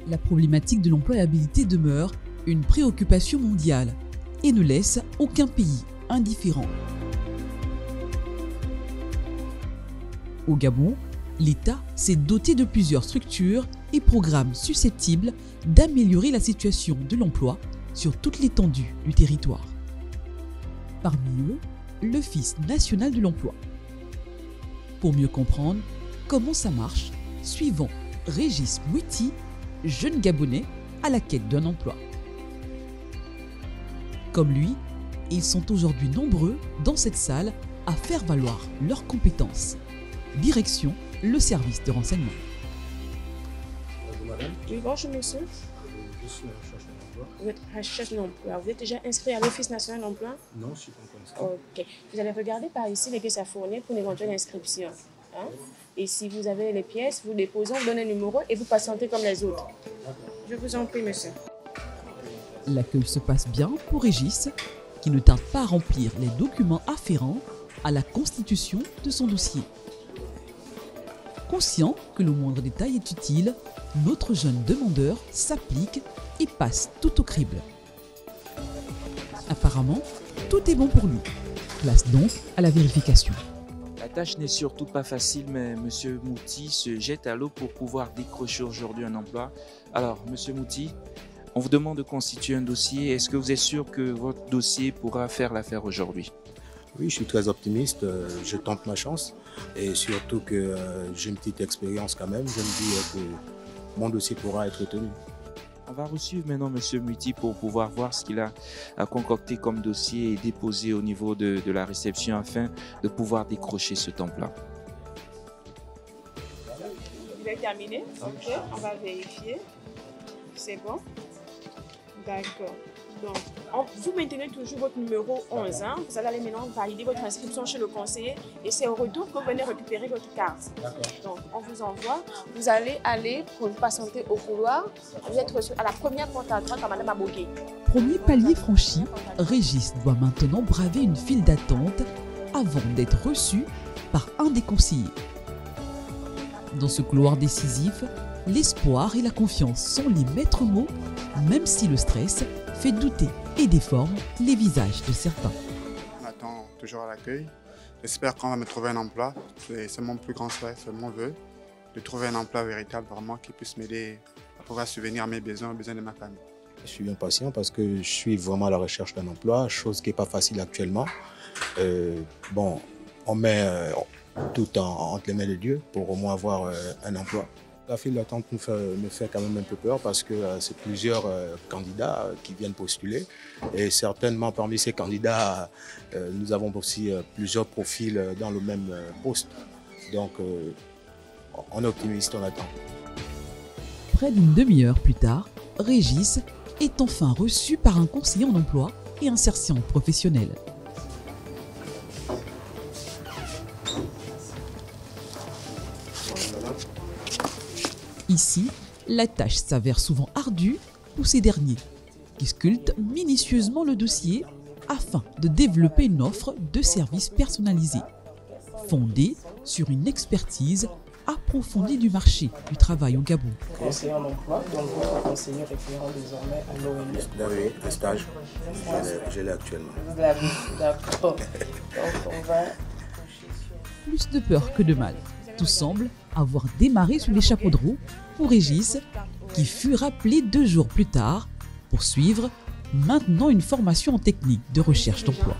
La problématique de l'employabilité demeure une préoccupation mondiale et ne laisse aucun pays indifférent. Au Gabon, l'État s'est doté de plusieurs structures et programmes susceptibles d'améliorer la situation de l'emploi sur toute l'étendue du territoire. Parmi eux, l'Office national de l'emploi. Pour mieux comprendre comment ça marche, suivons Régis Mouiti, jeune Gabonais à la quête d'un emploi. Comme lui, ils sont aujourd'hui nombreux dans cette salle à faire valoir leurs compétences. Direction le service de renseignement. Bonjour madame. Oui, bonjour monsieur. Je suis en recherche d'un emploi. Vous êtes recherche d'emploi. Vous êtes déjà inscrit à l'Office national d'emploi? Non, je ne suis pas encore inscrit. Ok. Vous allez regarder par ici les pièces à fournir pour une éventuelle inscription. Hein? Et si vous avez les pièces, vous déposez, on vous donne un numéro et vous patientez comme les autres. Je vous en prie, monsieur. L'accueil se passe bien pour Régis, qui ne tarde pas à remplir les documents afférents à la constitution de son dossier. Conscient que le moindre détail est utile, notre jeune demandeur s'applique et passe tout au crible. Apparemment, tout est bon pour lui. Place donc à la vérification. La tâche n'est surtout pas facile, mais M. Mouti se jette à l'eau pour pouvoir décrocher aujourd'hui un emploi. Alors, M. Mouti, on vous demande de constituer un dossier. Est-ce que vous êtes sûr que votre dossier pourra faire l'affaire aujourd'hui? Oui, je suis très optimiste. Je tente ma chance. Et surtout que j'ai une petite expérience quand même. Je me dis que mon dossier pourra être tenu. On va suivre maintenant M. Mouti pour pouvoir voir ce qu'il a concocté comme dossier et déposé au niveau de la réception afin de pouvoir décrocher cet emploi. Il est terminé. Ok, on va vérifier. C'est bon. D'accord. Donc, vous maintenez toujours votre numéro 11. Hein? Vous allez aller maintenant valider votre inscription chez le conseiller et c'est au retour que vous venez récupérer votre carte. Donc, on vous envoie. Vous allez aller pour patienter au couloir. Vous êtes reçu à la première porte à droite par Mme Abogué. Premier palier franchi, Régis doit maintenant braver une file d'attente avant d'être reçu par un des conseillers. Dans ce couloir décisif, l'espoir et la confiance sont les maîtres mots, même si le stress fait douter et déforme les visages de certains. On attend toujours à l'accueil. J'espère qu'on va me trouver un emploi. C'est mon plus grand souhait, c'est mon vœu, de trouver un emploi véritable vraiment qui puisse m'aider à pouvoir subvenir à mes besoins, aux besoins de ma famille. Je suis impatient parce que je suis vraiment à la recherche d'un emploi, chose qui n'est pas facile actuellement. Bon, on met tout entre les mains de Dieu pour au moins avoir un emploi. La file d'attente me fait quand même un peu peur parce que c'est plusieurs candidats qui viennent postuler. Et certainement parmi ces candidats, nous avons aussi plusieurs profils dans le même poste. Donc on est optimiste, on attend. Près d'une demi-heure plus tard, Régis est enfin reçu par un conseiller en emploi et insertion professionnelle. Ici, la tâche s'avère souvent ardue pour ces derniers, qui sculptent minutieusement le dossier afin de développer une offre de services personnalisée, fondée sur une expertise approfondie du marché du travail au Gabon. Conseiller en emploi, donc votre conseiller référent désormais à l'ONU. Oui, un stage, je l'ai actuellement. Vous l'avez, d'accord. Donc on va... Plus de peur que de mal. Tout semble avoir démarré sous les chapeaux de roue pour Régis, qui fut rappelé 2 jours plus tard pour suivre maintenant une formation en technique de recherche d'emploi.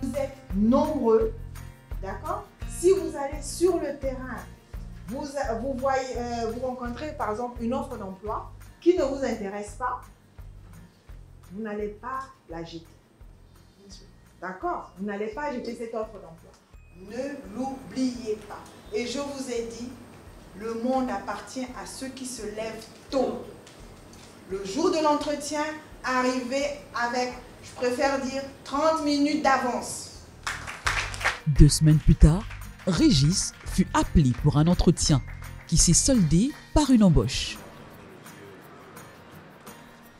Vous êtes nombreux, d'accord? Si vous allez sur le terrain, vous rencontrez par exemple une offre d'emploi qui ne vous intéresse pas, vous n'allez pas la jeter. D'accord? Vous n'allez pas jeter cette offre d'emploi. Ne l'oubliez pas. Et je vous ai dit, le monde appartient à ceux qui se lèvent tôt. Le jour de l'entretien, arrivez avec, je préfère dire, 30 minutes d'avance. 2 semaines plus tard, Régis fut appelé pour un entretien qui s'est soldé par une embauche.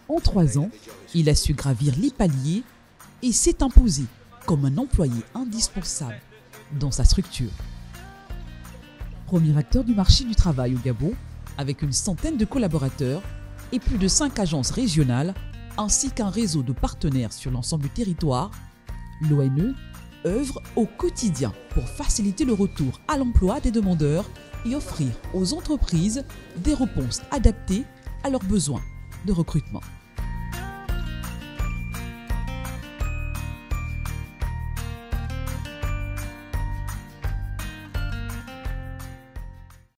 En 3 ans, il a su gravir les paliers et s'est imposé comme un employé indispensable dans sa structure. Premier acteur du marché du travail au Gabon, avec une centaine de collaborateurs, et plus de 5 agences régionales, ainsi qu'un réseau de partenaires sur l'ensemble du territoire, l'ONE œuvre au quotidien pour faciliter le retour à l'emploi des demandeurs et offrir aux entreprises des réponses adaptées à leurs besoins de recrutement.